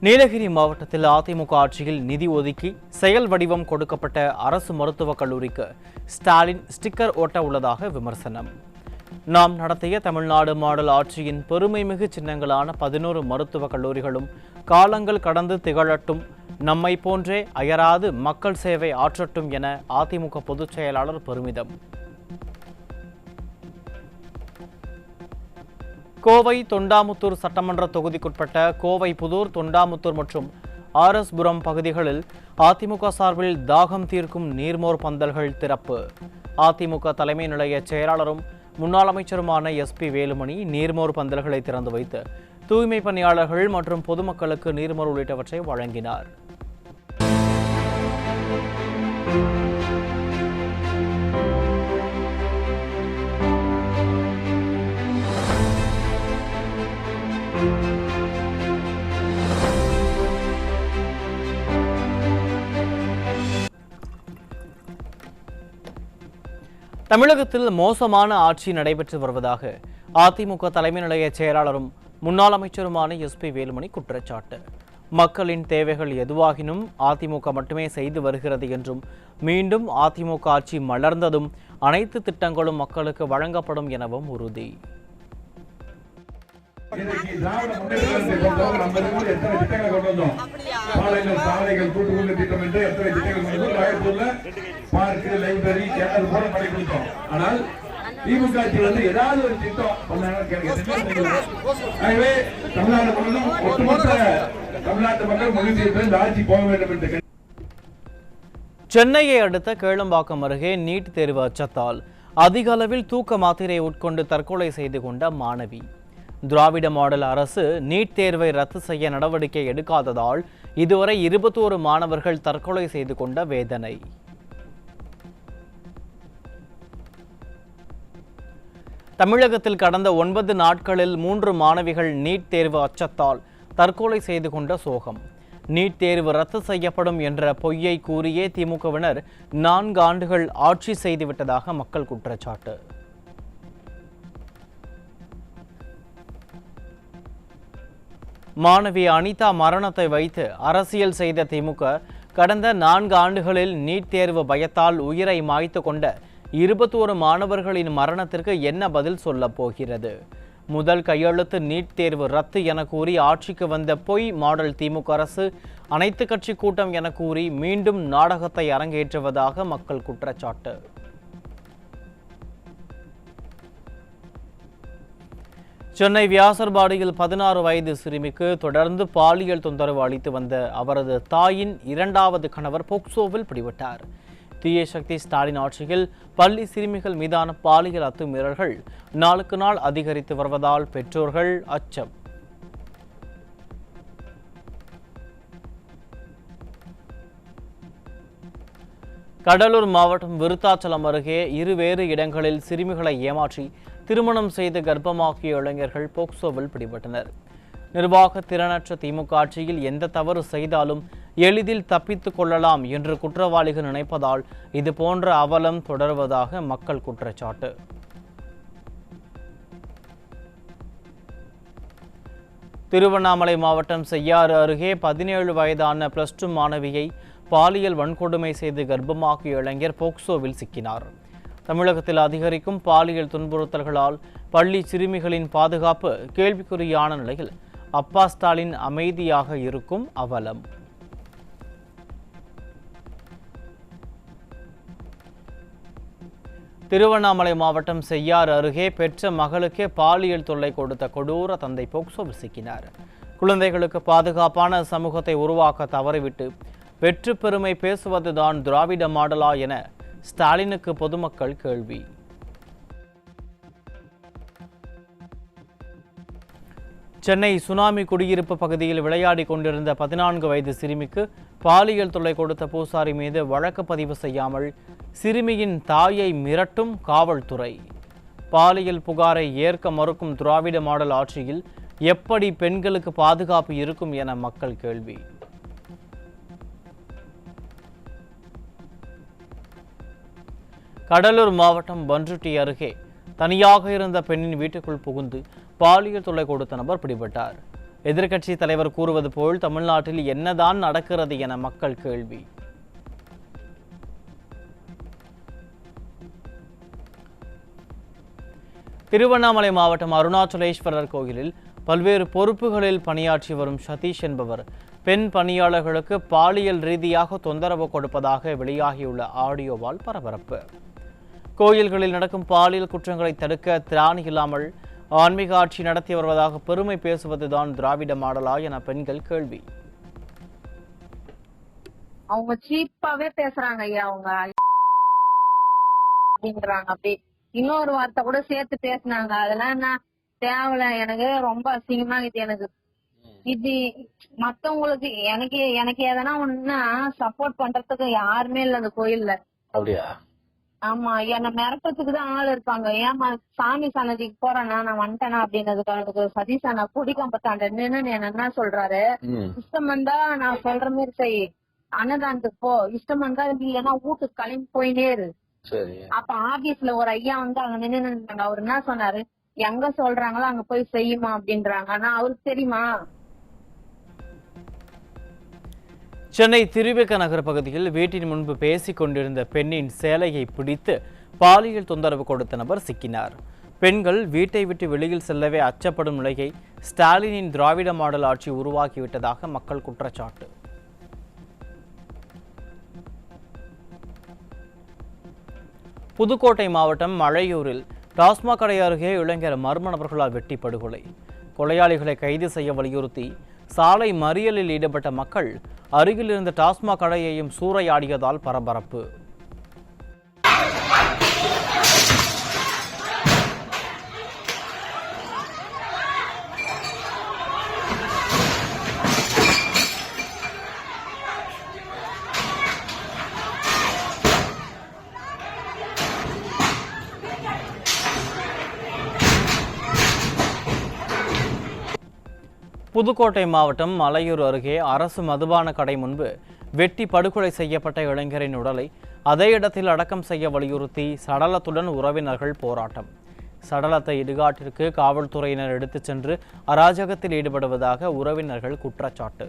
நீலகிரி மாவட்டத்தில் அதிமுக ஆட்சியில் நிதி ஒதுக்கி செயல் வடிவம் கொடுக்கப்பட்ட அரசு மருத்துவக் கல்லூரிக்கு ஸ்டாலின் ஸ்டிக்கர் ஒட்ட உள்ளதாக விமர்சனம். நாம் நடத்திய தமிழ்நாடு மாடல் ஆட்சியின் பெருமைமிகு சின்னங்களான 11 மருத்துவக் கல்லூரிகளும் காலங்கள் கடந்து திகழட்டும், நம்மை போன்றே அயராது மக்கள் சேவை ஆற்றட்டும் என அதிமுக பொதுச் செயலாளர் பெருமிதம். கோவை தொண்டாமுத்தூர் சட்டமன்ற தொகுதிக்குட்பட்ட கோவை புதூர், தொண்டாமுத்தூர் மற்றும் ஆர்எஸ்புரம் பகுதிகளில் அதிமுக சார்பில் தாகம் தீர்க்கும் நீர்மோர் பந்தல்கள் திறப்பு. அதிமுக தலைமை நிலைய செயலாளரும் முன்னாள் அமைச்சருமான SP வேலுமணி நீர்மோர் பந்தல்களை திறந்து வைத்து தூய்மை பணியாளர்கள் மற்றும் பொதுமக்களுக்கு நீர்மோர் உள்ளிட்டவற்றை வழங்கினார். தமிழகத்தில் மோசமான ஆட்சி நடைபெற்று வருவதாக அதிமுக தலைமை நிலைய செயலாளரும் முன்னாள் அமைச்சருமான SP வேலுமணி குற்றச்சாட்டு. மக்களின் தேவைகள் எதுவாகினும் அதிமுக மட்டுமே செய்து வருகிறது என்றும், மீண்டும் அதிமுக ஆட்சி மலர்ந்ததும் அனைத்து திட்டங்களும் மக்களுக்கு வழங்கப்படும் எனவும் உறுதி. திமுக ஆட்சி ஏதாவது ஒரு திட்டம் தமிழ்நாட்டு மக்கள் முடிவு இந்த ஆட்சி போக வேண்டும் என்று. சென்னையை அடுத்த கேளம்பாக்கம் அருகே நீட் தேர்வு அச்சத்தால் அதிக அளவில் தூக்க மாத்திரை உட்கொண்டு தற்கொலை செய்து கொண்ட மாணவி. திராவிட மாடல் அரசு நீட் தேர்வை ரத்து செய்ய நடவடிக்கை எடுக்காததால் இதுவரை 21 மாணவர்கள் தற்கொலை செய்து கொண்ட வேதனை. தமிழகத்தில் கடந்த 9 நாட்களில் 3 மாணவிகள் நீட் தேர்வு அச்சத்தால் தற்கொலை செய்து கொண்ட சோகம். நீட் தேர்வு ரத்து செய்யப்படும் என்ற பொய்யை கூறியே திமுகவினர் 4 ஆண்டுகள் ஆட்சி செய்துவிட்டதாக மக்கள் குற்றச்சாட்டு. மாணவி அனிதா மரணத்தை வைத்து அரசியல் செய்த திமுக கடந்த 4 ஆண்டுகளில் நீட் தேர்வு பயத்தால் உயிரை மாய்த்து கொண்ட 21 மாணவர்களின் மரணத்திற்கு என்ன பதில் சொல்ல போகிறது? முதல் கையெழுத்து நீட் தேர்வு ரத்து என கூறி ஆட்சிக்கு வந்த பொய் மாடல் திமுக அரசு அனைத்து கட்சி கூட்டம் என கூறி மீண்டும் நாடகத்தை அரங்கேற்றுவதாக மக்கள் குற்றச்சாட்டு. சென்னை வியாசர்பாடியில் 16 வயது சிறுமிக்கு தொடர்ந்து பாலியல் தொந்தரவு அளித்து வந்த அவரது தாயின் 2வது கணவர் போக்சோவில் பிடிபட்டார். தீய சக்தி ஸ்டாலின் ஆட்சியில் பள்ளி சிறுமிகள் மீதான பாலியல் அத்துமீறல்கள் நாளுக்கு நாள் அதிகரித்து வருவதால் பெற்றோர்கள் அச்சம். கடலூர் மாவட்டம் விருத்தாச்சலம் அருகே இருவேறு இடங்களில் சிறுமிகளை ஏமாற்றி திருமணம் செய்து கர்ப்பமாக்கிய இளைஞர்கள் போக்சோவில் பிடிபட்டனர். நிர்வாக திறனற்ற திமுக ஆட்சியில் எந்த தவறு செய்தாலும் எளிதில் தப்பித்துக் கொள்ளலாம் என்று குற்றவாளிகள் நினைப்பதால் இதுபோன்ற அவலம் தொடர்வதாக மக்கள் குற்றச்சாட்டு. திருவண்ணாமலை மாவட்டம் செய்யாறு அருகே 17 வயதான +2 மாணவியை பாலியல் வன்கொடுமை செய்து கர்ப்பமாக்கிய இளைஞர் போக்சோவில் சிக்கினார். தமிழகத்தில் அதிகரிக்கும் பாலியல் துன்புறுத்தல்களால் பள்ளி சிறுமிகளின் பாதுகாப்பு கேள்விக்குறியான நிலையில் அப்பா ஸ்டாலின் அமைதியாக இருக்கும் அவலம். திருவண்ணாமலை மாவட்டம் செய்யாறு அருகே பெற்ற மகளுக்கே பாலியல் தொல்லை கொடுத்த கொடூர தந்தை போக்சோவில் சிக்கினார். குழந்தைகளுக்கு பாதுகாப்பான சமூகத்தை உருவாக்க தவறிவிட்டு வெற்று பெருமை பேசுவதுதான் திராவிட மாடலா என ஸ்டாலினுக்கு பொதுமக்கள் கேள்வி. சென்னை சுனாமி குடியிருப்பு பகுதியில் விளையாடி கொண்டிருந்த 14 வயது சிறுமிக்கு பாலியல் தொல்லை கொடுத்த பூசாரி மீது வழக்கு பதிவு செய்யாமல் சிறுமியின் தாயை மிரட்டும் காவல்துறை. பாலியல் புகாரை ஏற்க மறுக்கும் திராவிட மாடல் ஆட்சியில் எப்படி பெண்களுக்கு பாதுகாப்பு இருக்கும் என மக்கள் கேள்வி. கடலூர் மாவட்டம் பன்ருட்டி அருகே தனியாக இருந்த பெண்ணின் வீட்டுக்குள் புகுந்து பாலியல் தொல்லை கொடுத்த நபர் பிடிபட்டார். எதிர்க்கட்சி தலைவர் கூறுவது போல் தமிழ்நாட்டில் என்னதான் நடக்கிறது என மக்கள் கேள்வி. திருவண்ணாமலை மாவட்டம் அருணாச்சலேஸ்வரர் கோயிலில் பல்வேறு பொறுப்புகளில் பணியாற்றி வரும் சதீஷ் என்பவர் பெண் பணியாளர்களுக்கு பாலியல் ரீதியாக தொந்தரவு கொடுப்பதாக வெளியாகியுள்ள ஆடியோவால் பரபரப்பு. கோயில்களில் நடக்கும் பாலியல் குற்றங்களை தடுக்க திராணி இல்லாமல் ஆன்மீக ஆட்சி நடத்தி வருவதாக பெருமை பேசுவதுதான் திராவிட மாடலா என பெண்கள் கேள்வி. அவங்க சீப்பாவே பேசுறாங்க ஐயா, அவங்க அப்படின்றாங்க. அப்படி இன்னொரு வார்த்தை கூட சேர்த்து பேசினாங்க. அதெல்லாம் என்ன தேவையில்ல, எனக்கு ரொம்ப அசிங்கமா இருக்குது. எனக்கு இது மத்தவங்களுக்கு எனக்கு எதனா ஒண்ணுன்னா சப்போர்ட் பண்றதுக்கு யாருமே இல்ல அந்த கோயில்ல. அப்படியா? ஆமா, என்ன மிரட்டத்துக்கு தான் ஆள் இருப்பாங்க. ஏமா சாமி சன்னதிக்கு போறேன்னா நான் வந்துட்டேனா அப்படின்னதுக்கு எனக்கு சதீஷ் அண்ணா குடிக்கம்பத்தாண்ட நின்னு என்ன சொல்றாரு, இஷ்டம் வந்தா நான் சொல்ற மாதிரி செய், அன்னதானத்துக்கு போ, இஷ்டம் வந்தா இல்லைன்னா வீட்டுக்கு கிளம்பி போயினே இரு. அப்ப ஆபீஸ்ல ஒரு ஐயா வந்து அங்க நின்னுட்டாங்க. அவர் என்ன சொன்னாரு, எங்க சொல்றாங்களோ அங்க போய் செய்யுமா அப்படின்றாங்க. ஆனா அவருக்கு தெரியுமா? சென்னை திருவிக நகர் பகுதியில் வீட்டின் முன்பு பேசிக் கொண்டிருந்த பெண்ணின் சேலையை பிடித்து பாலியல் தொந்தரவு கொடுத்த நபர் சிக்கினார். பெண்கள் வீட்டை விட்டு வெளியில் செல்லவே அச்சப்படும் நிலையை ஸ்டாலினின் திராவிட மாடல் ஆட்சி உருவாக்கிவிட்டதாக மக்கள் குற்றச்சாட்டு. புதுக்கோட்டை மாவட்டம் மழையூரில் டாஸ்மாக் கடை அருகே இளைஞர் மர்ம நபர்களால் வெட்டி படுகொலை. கொலையாளிகளை கைது செய்ய வலியுறுத்தி சாலை மறியலில் ஈடுபட்ட மக்கள் அருகில் இருந்த டாஸ்மாக் கடையையும் சூறையாடியதால் பரபரப்பு. புதுக்கோட்டை மாவட்டம் மலையூர் அருகே அரசு மதுபான கடை முன்பு வெட்டி படுகொலை செய்யப்பட்ட இளைஞரின் உடலை அதே இடத்தில் அடக்கம் செய்ய வலியுறுத்தி சடலத்துடன் உறவினர்கள் போராட்டம். சடலத்தை இடுகாட்டிற்கு காவல்துறையினர் எடுத்துச் சென்று அராஜகத்தில் ஈடுபடுவதாக உறவினர்கள் குற்றச்சாட்டு.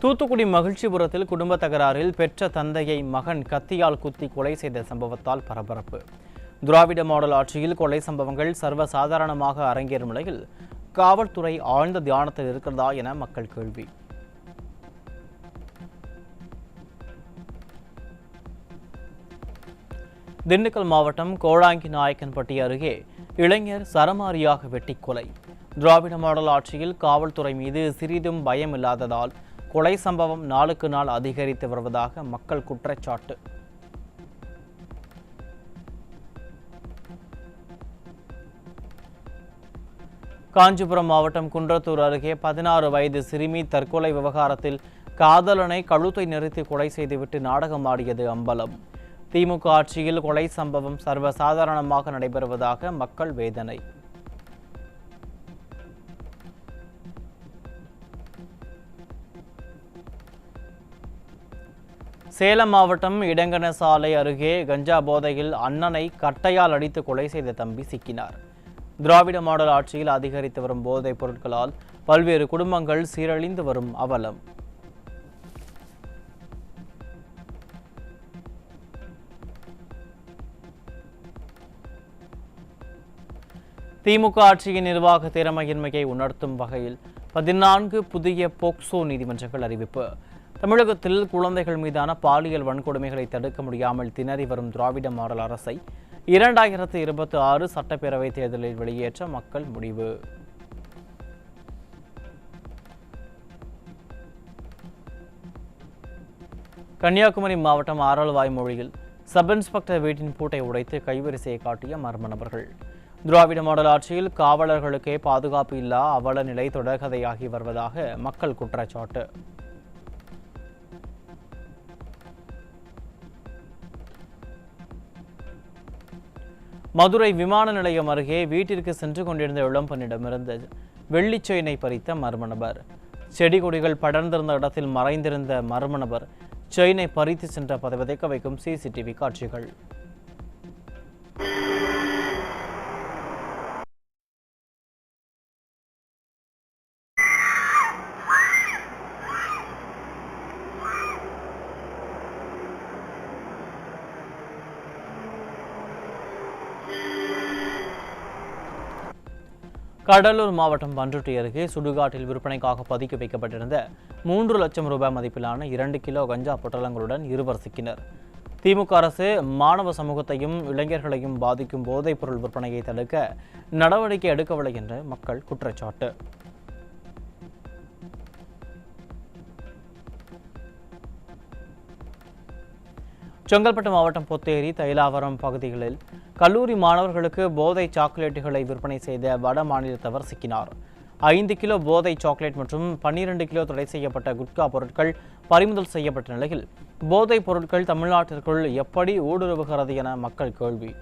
தூத்துக்குடி மகிழ்ச்சிபுரத்தில் குடும்ப தகராறில் பெற்ற தந்தையை மகன் கத்தியால் குத்தி கொலை செய்த சம்பவத்தால் பரபரப்பு. திராவிட மாடல் ஆட்சியில் கொலை சம்பவங்கள் சர்வசாதாரணமாக அரங்கேறும் நிலையில் காவல்துறை ஆழ்ந்த தியானத்தில் இருக்கிறதா என மக்கள் கேள்வி. திண்டுக்கல் மாவட்டம் கோழாங்கி நாயக்கன்பட்டி அருகே இளைஞர் சரமாரியாக வெட்டி கொலை. திராவிட மாடல் ஆட்சியில் காவல்துறை மீது சிறிதும் பயம் இல்லாததால் கொலை சம்பவம் நாளுக்கு நாள் அதிகரித்து வருவதாக மக்கள் குற்றச்சாட்டு. காஞ்சிபுரம் மாவட்டம் குன்றத்தூர் அருகே 16 வயது சிறுமி தற்கொலை விவகாரத்தில் காதலனை கழுத்தை நெரித்து கொலை செய்துவிட்டு நாடகமாடியது அம்பலம். திமுக ஆட்சியில் கொலை சம்பவம் சர்வசாதாரணமாக நடைபெறுவதாக மக்கள் வேதனை. சேலம் மாவட்டம் இடங்கன சாலை அருகே கஞ்சா போதையில் அண்ணனை கட்டையால் அடித்து கொலை செய்த தம்பி சிக்கினார். திராவிட மாடல் ஆட்சியில் அதிகரித்து வரும் போதைப் பொருட்களால் பல்வேறு குடும்பங்கள் சீரழிந்து வரும் அவலம். திமுக ஆட்சியின் நிர்வாக திறமையின்மையை உணர்த்தும் வகையில் 14 புதிய போக்சோ நீதிமன்றங்கள் அறிவிப்பு. தமிழகத்தில் குழந்தைகள் மீதான பாலியல் வன்கொடுமைகளை தடுக்க முடியாமல் திணறி வரும் திராவிட மாடல் அரசை 2026 சட்டப்பேரவை தேர்தலில் வெளியேற்ற மக்கள் முடிவு. கன்னியாகுமரி மாவட்டம் ஆரல்வாய்மொழியில் சப் இன்ஸ்பெக்டர் வீட்டின் பூட்டை உடைத்து கைவரிசையை காட்டிய மர்ம நபர்கள். திராவிட மாடல் ஆட்சியில் காவலர்களுக்கே பாதுகாப்பு இல்லா அவல நிலை தொடர்கதையாகி வருவதாக மக்கள் குற்றச்சாட்டு. மதுரை விமான நிலையம் அருகே வீட்டிற்கு சென்று கொண்டிருந்த இளம்பெண்ணிடமிருந்து வெள்ளி செயினை பறித்த மர்ம நபர். செடி கொடிகள் படர்ந்திருந்த இடத்தில் மறைந்திருந்த மர்ம நபர் செயினை பறித்து சென்ற பதைக்க வைக்கும் சிசிடிவி காட்சிகள். கடலூர் மாவட்டம் பண்ருட்டி அருகே சுடுகாட்டில் விற்பனைக்காக பதுக்கி வைக்கப்பட்டிருந்த 3 லட்சம் ரூபாய் மதிப்பிலான 2 கிலோ கஞ்சா பொட்டலங்களுடன் இருவர் சிக்கினர். திமுக அரசு மாணவ சமூகத்தையும் இளைஞர்களையும் பாதிக்கும் போதைப் பொருள் விற்பனையை தடுக்க நடவடிக்கை எடுக்கவில்லை என்று மக்கள் குற்றச்சாட்டு. செங்கல்பட்டு மாவட்டம் பொத்தேரி, தைலாவரம் பகுதிகளில் கல்லூரி மாணவர்களுக்கு போதை சாக்லேட்டுகளை விற்பனை செய்த வட மாநிலத்தவர் சிக்கினார். 5 கிலோ போதை சாக்லேட் மற்றும் 12 கிலோ தடை செய்யப்பட்ட குட்கா பொருட்கள் பறிமுதல் செய்யப்பட்ட நிலையில் போதைப் பொருட்கள் தமிழ்நாட்டிற்குள் எப்படி ஊடுருவுகிறது என மக்கள் கேள்வி.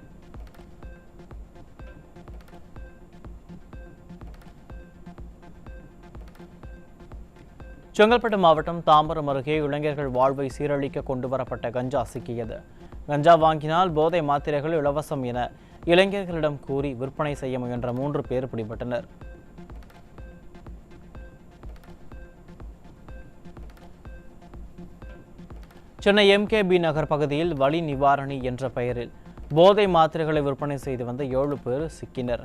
செங்கல்பட்டு மாவட்டம் தாம்பரம் அருகே இளைஞர்கள் வாழ்வை சீரழிக்க கொண்டு வரப்பட்ட கஞ்சா சிக்கியது. கஞ்சா வாங்கினால் போதை மாத்திரைகள் இலவசம் என இளைஞர்களிடம் கூறி விற்பனை செய்ய முயன்ற 3 பேர் பிடிபட்டனர். சென்னை MKB நகர் பகுதியில் வலி நிவாரணி என்ற பெயரில் போதை மாத்திரைகளை விற்பனை செய்து வந்த 7 பேர் சிக்கினர்.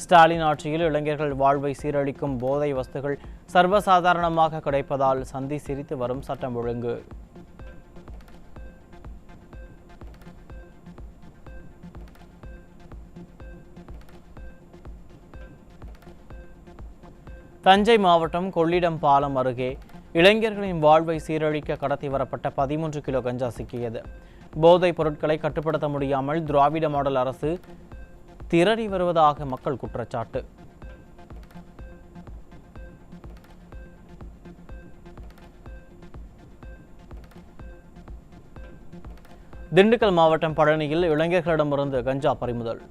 ஸ்டாலின் ஆட்சியில் இளைஞர்கள் வாழ்வை சீரழிக்கும் போதை வஸ்துகள் சர்வசாதாரணமாக கிடைப்பதால் சந்தி சிரித்து வரும் சட்டம் ஒழுங்கு. தஞ்சை மாவட்டம் கொள்ளிடம் பாலம் அருகே இளைஞர்களின் வாழ்வை சீரழிக்க கடத்தி வரப்பட்ட 13 கிலோ கஞ்சா சிக்கியது. போதைப் பொருட்களை கட்டுப்படுத்த முடியாமல் திராவிட மாடல் அரசு திரறி வருவதாக மக்கள் குற்றச்சாட்டு. திண்டுக்கல் மாவட்டம் பழனியில் இளைஞர்களிடமிருந்து கஞ்சா பறிமுதல்.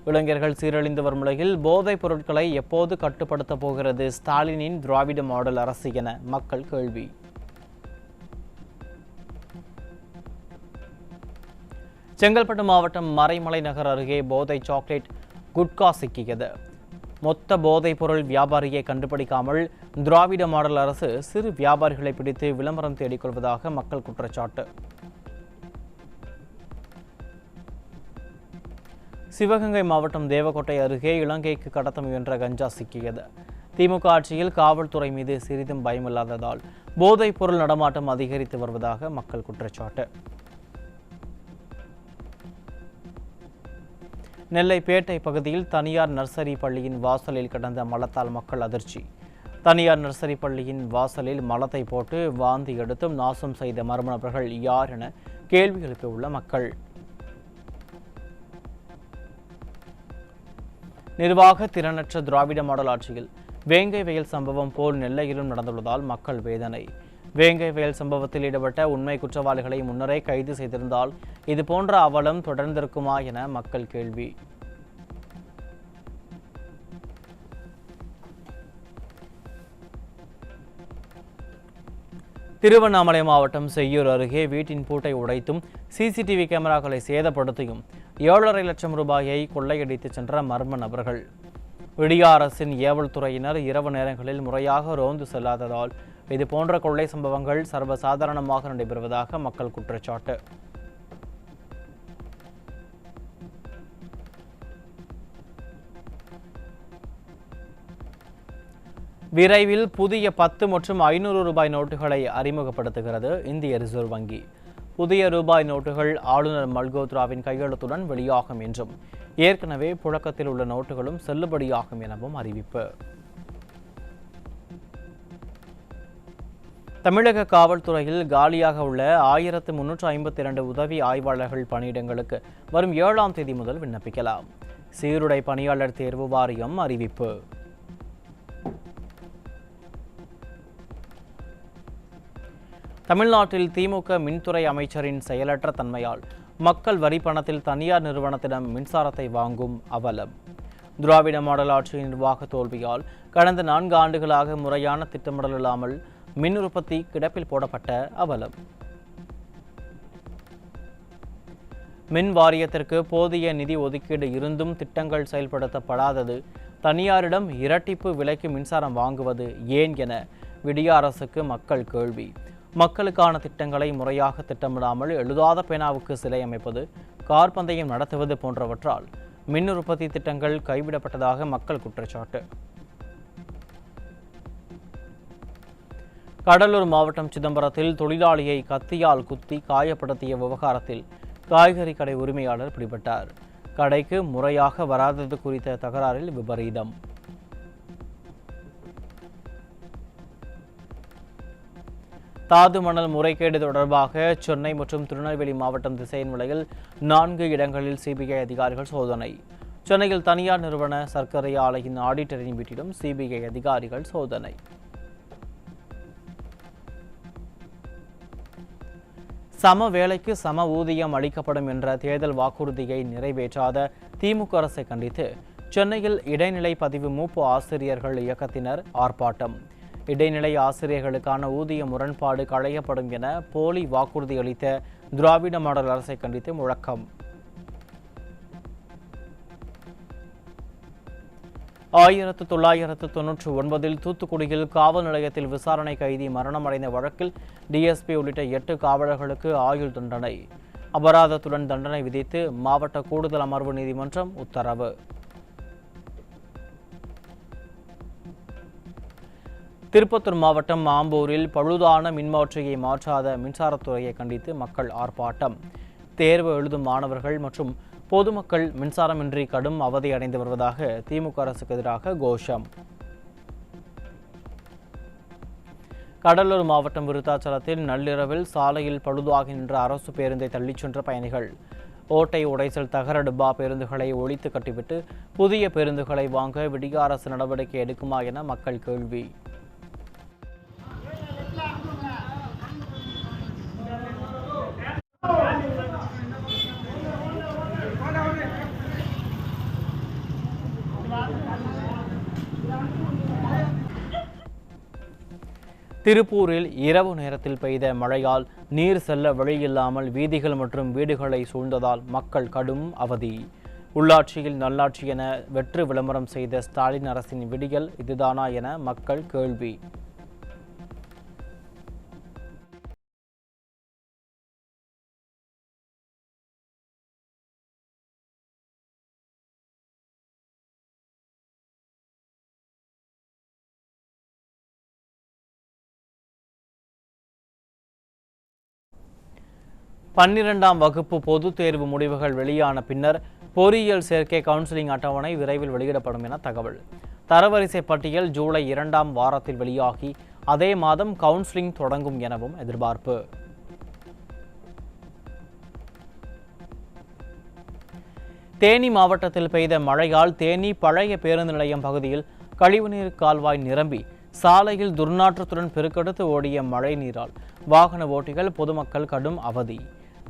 இளைஞர்கள் சீரழிந்து வரும் நிலையில் போதைப் பொருட்களை எப்போது கட்டுப்படுத்த போகிறது ஸ்டாலினின் திராவிட மாடல் அரசு என மக்கள் கேள்வி. செங்கல்பட்டு மாவட்டம் மறைமலை நகர் அருகே போதை சாக்லேட் குட்கா சிக்கியது. மொத்த போதைப் பொருள் வியாபாரியை கண்டுபிடிக்காமல் திராவிட மாடல் அரசு சிறு வியாபாரிகளை பிடித்து விளம்பரம் தேடிக்கொள்வதாக மக்கள் குற்றச்சாட்டு. சிவகங்கை மாவட்டம் தேவக்கோட்டை அருகே இலங்கைக்கு கடத்த முயன்ற கஞ்சா சிக்கியது. திமுக ஆட்சியில் காவல்துறை மீது சிறிதும் பயமில்லாததால் போதைப் பொருள் நடமாட்டம் அதிகரித்து வருவதாக மக்கள் குற்றச்சாட்டு. நெல்லை பேட்டை பகுதியில் தனியார் நர்சரி பள்ளியின் வாசலில் கிடந்த மலத்தால் மக்கள் அதிர்ச்சி. தனியார் நர்சரி பள்ளியின் வாசலில் மலத்தை போட்டு வாந்தி எடுத்தும் நாசம் செய்த மர்ம நபர்கள் யார் என கேள்வி எழுப்பியுள்ள மக்கள். நிர்வாக திறனற்ற திராவிட மாடல் ஆட்சியில் வேங்கை வயல் சம்பவம் போல் நெல்லையிலும் நடந்துள்ளதால் மக்கள் வேதனை. வேங்கை வயல் சம்பவத்தில் ஈடுபட்ட உண்மை குற்றவாளிகளை முன்னரே கைது செய்திருந்தால் இதுபோன்ற அவலம் தொடர்ந்திருக்குமா என மக்கள் கேள்வி. திருவண்ணாமலை மாவட்டம் செய்யூர் அருகே வீட்டின் பூட்டை உடைத்தும் சிசிடிவி கேமராக்களை சேதப்படுத்தியும் 7.5 லட்சம் ரூபாயை கொள்ளையடித்து சென்ற மர்ம நபர்கள். விடிய அரசின் ஏவல் துறையினர் இரவு நேரங்களில் முறையாக ரோந்து செல்லாததால் இதுபோன்ற கொள்ளை சம்பவங்கள் சர்வசாதாரணமாக நடைபெறுவதாக மக்கள் குற்றச்சாட்டு. விரைவில் புதிய 10 மற்றும் 500 ரூபாய் நோட்டுகளை அறிமுகப்படுத்துகிறது இந்திய ரிசர்வ் வங்கி. புதிய ரூபாய் நோட்டுகள் ஆளுநர் மல்கோத்ராவின் கையெழுத்துடன் வெளியாகும் என்றும் ஏற்கனவே புழக்கத்தில் உள்ள நோட்டுகளும் செல்லுபடியாகும் எனவும் அறிவிப்பு. தமிழக காவல்துறையில் காலியாக உள்ள 1352 உதவி ஆய்வாளர்கள் பணியிடங்களுக்கு வரும் 7ஆம் தேதி முதல் விண்ணப்பிக்கலாம். சீருடை பணியாளர் தேர்வு வாரியம் அறிவிப்பு. தமிழ்நாட்டில் திமுக மின்துறை அமைச்சரின் செயலற்ற தன்மையால் மக்கள் வரி பணத்தில் தனியார் நிறுவனத்திடம் மின்சாரத்தை வாங்கும் அவலம். திராவிட மாடல் ஆட்சியின் நிர்வாக தோல்வியால் கடந்த 4 ஆண்டுகளாக முறையான திட்டமிடல் இல்லாமல் மின் உற்பத்தி கிடப்பில் போடப்பட்ட அவலம். மின் வாரியத்திற்கு போதிய நிதி ஒதுக்கீடு இருந்தும் திட்டங்கள் செயல்படுத்தப்படாதது, தனியாரிடம் இரட்டிப்பு விலைக்கு மின்சாரம் வாங்குவது ஏன் என விடிய அரசுக்கு மக்கள் கேள்வி. மக்களுக்கான திட்டங்களை முறையாக திட்டமிடாமல் எழுதாத பேனாவுக்கு சிலை அமைப்பது, கார் பந்தயம் நடத்துவது போன்றவற்றால் மின் உற்பத்தி திட்டங்கள் கைவிடப்பட்டதாக மக்கள் குற்றச்சாட்டு. கடலூர் மாவட்டம் சிதம்பரத்தில் தொழிலாளியை கத்தியால் குத்தி காயப்படுத்திய விவகாரத்தில் காய்கறி கடை உரிமையாளர் பிடிபட்டார். கடைக்கு முறையாக வராதது குறித்த தகராறில் விபரீதம். தாது மணல் முறைகேடு தொடர்பாக சென்னை மற்றும் திருநெல்வேலி மாவட்டம் திசையன்மலையில் 4 இடங்களில் சிபிஐ அதிகாரிகள் சோதனை. சென்னையில் தனியார் நிறுவன சர்க்கரை ஆலையின் ஆடிட்டரின் வீட்டிலும் சிபிஐ அதிகாரிகள் சோதனை. சம வேலைக்கு சம ஊதியம் அளிக்கப்படும் என்ற தேர்தல் வாக்குறுதியை நிறைவேற்றாத திமுக அரசை கண்டித்து சென்னையில் இடைநிலை பதிவு மூப்பு ஆசிரியர்கள் இயக்கத்தினர் ஆர்ப்பாட்டம். இடைநிலை ஆசிரியர்களுக்கான ஊதிய முரண்பாடு களையப்படும் என போலி வாக்குறுதி அளித்த திராவிட மாடல் அரசை கண்டித்து முழக்கம். 1999 தூத்துக்குடியில் காவல் நிலையத்தில் விசாரணை கைதி மரணமடைந்த வழக்கில் டிஎஸ்பி உள்ளிட்ட 8 காவலர்களுக்கு ஆயுள் தண்டனை, அபராதத்துடன் தண்டனை விதித்து மாவட்ட கூடுதல் அமர்வு நீதிமன்றம் உத்தரவு. திருப்பத்தூர் மாவட்டம் ஆம்பூரில் பழுதான மின்மாற்றியை மாற்றாத மின்சாரத்துறையை கண்டித்து மக்கள் ஆர்ப்பாட்டம். தேர்வு எழுதும் மாணவர்கள் மற்றும் பொதுமக்கள் மின்சாரமின்றி கடும் அவதி அடைந்து வருவதாக திமுக அரசுக்கு எதிராக கோஷம். கடலூர் மாவட்டம் விருத்தாச்சலத்தில் நள்ளிரவில் சாலையில் பழுதாகி நின்ற அரசு பேருந்தை தள்ளிச் சென்ற பயணிகள். ஓட்டை உடைசல் தகர டிப்பா பேருந்துகளை ஒழித்து கட்டிவிட்டு புதிய பேருந்துகளை வாங்க விடிய அரசு நடவடிக்கை எடுக்குமா என மக்கள் கேள்வி. திருப்பூரில் இரவு நேரத்தில் பெய்த மழையால் நீர் செல்ல வழியில்லாமல் வீதிகள் மற்றும் வீடுகளை சூழ்ந்ததால் மக்கள் கடும் அவதி. உள்ளாட்சியில் நல்லாட்சி என வெற்று விளம்பரம் செய்த ஸ்டாலின் அரசின் விடியல் இதுதானா என மக்கள் கேள்வி. பன்னிரெண்டாம் வகுப்பு பொதுத் தேர்வு முடிவுகள் வெளியான பின்னர் பொறியியல் சேர்க்கை கவுன்சிலிங் அட்டவணை விரைவில் வெளியிடப்படும் என தகவல். தரவரிசை பட்டியல் ஜூலை 2ஆம் வாரத்தில் வெளியாகி அதே மாதம் கவுன்சிலிங் தொடங்கும் எனவும் எதிர்பார்ப்பு. தேனி மாவட்டத்தில் பெய்த மழையால் தேனி பழைய பேருந்து நிலையம் பகுதியில் கழிவுநீர் கால்வாய் நிரம்பி சாலையில் துர்நாற்றத்துடன் பெருக்கெடுத்து ஓடிய மழை நீரால் வாகன ஓட்டிகள் பொதுமக்கள் கடும் அவதி.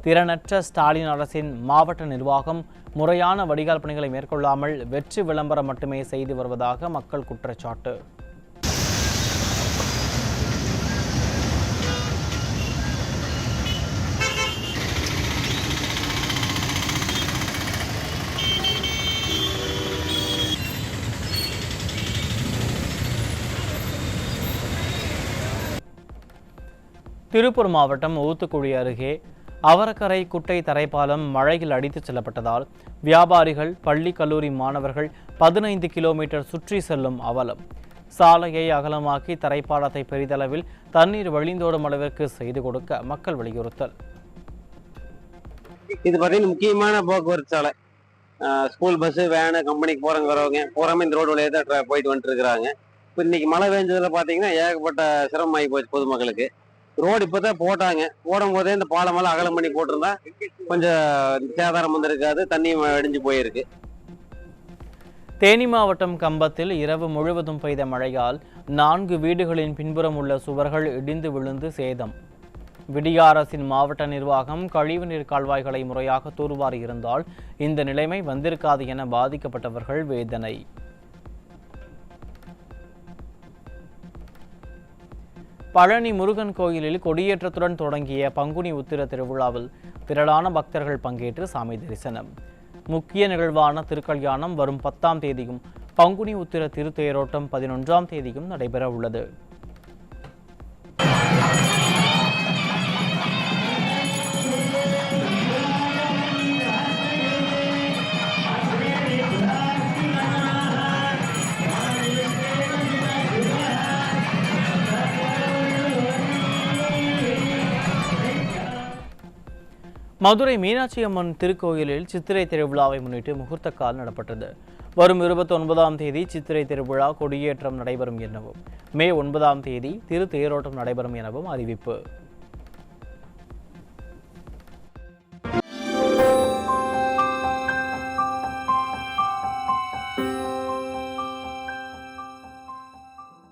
திறனற்ற ஸ்டாலின் அரசின் மாவட்ட நிர்வாகம் முறையான வடிகால் பணிகளை மேற்கொள்ளாமல் வெற்றி விளம்பரம் மட்டுமே செய்து வருவதாக மக்கள் குற்றச்சாட்டு. திருப்பூர் மாவட்டம் ஊத்துக்குழி அருகே அவரக்கரை குட்டை தரைப்பாலம் மழையில் அடித்துச் செல்லப்பட்டதால் வியாபாரிகள், பள்ளி கல்லூரி மாணவர்கள் 15 கிலோமீட்டர் சுற்றி செல்லும் அவலம். சாலையை அகலமாக்கி தரைப்பாலத்தை பெரிதளவில் தண்ணீர் வழிந்தோடும் அளவிற்கு செய்து கொடுக்க மக்கள் வலியுறுத்தல். இது பார்த்தீங்கன்னா முக்கியமான போக்குவரத்து சாலை. ஸ்கூல் பஸ்ஸு, வேனு, கம்பெனிக்கு போகிறவங்க பூராமே இந்த ரோடு வழியாக தான் போயிட்டு வந்துட்டு இருக்கிறாங்க. இப்போ இன்னைக்கு மழை பெஞ்சதுல பார்த்தீங்கன்னா ஏகப்பட்ட சிரமமாகி போச்சு பொதுமக்களுக்கு. ரோடு இப்போதான் போட்டாங்க. போடும் போதே இந்த பாலமெல்லாம் அகலம் பண்ணி போட்டிருந்தா கொஞ்சம் சேதாரம் வந்திருக்காது, தண்ணியும் அடிஞ்சு போயிருக்கு. தேனி மாவட்டம் கம்பத்தில் இரவு முழுவதும் பெய்த மழையால் 4 வீடுகளின் பின்புறம் உள்ள சுவர்கள் இடிந்து விழுந்து சேதம். விடிய அரசின் மாவட்ட நிர்வாகம் கழிவுநீர் கால்வாய்களை முறையாக தூர்வாரி இருந்தால் இந்த நிலைமை வந்திருக்காது என பாதிக்கப்பட்டவர்கள் வேதனை. பழனி முருகன் கோயிலில் கொடியேற்றத்துடன் தொடங்கிய பங்குனி உத்திர திருவிழாவில் திரளான பக்தர்கள் பங்கேற்று சாமி தரிசனம். முக்கிய நிகழ்வான திருக்கல்யாணம் வரும் 10ஆம் தேதியும் பங்குனி உத்திர திருத்தேரோட்டம் 11ஆம் தேதியும் நடைபெற உள்ளது. மதுரை மீனாட்சி அம்மன் திருக்கோயிலில் சித்திரை திருவிழாவை முன்னிட்டு முகூர்த்த கால் நடப்பட்டது. வரும் 29ஆம் தேதி சித்திரை திருவிழா கொடியேற்றம் நடைபெறும் எனவும் மே 9ஆம் தேதி திரு தேரோட்டம் நடைபெறும் எனவும் அறிவிப்பு.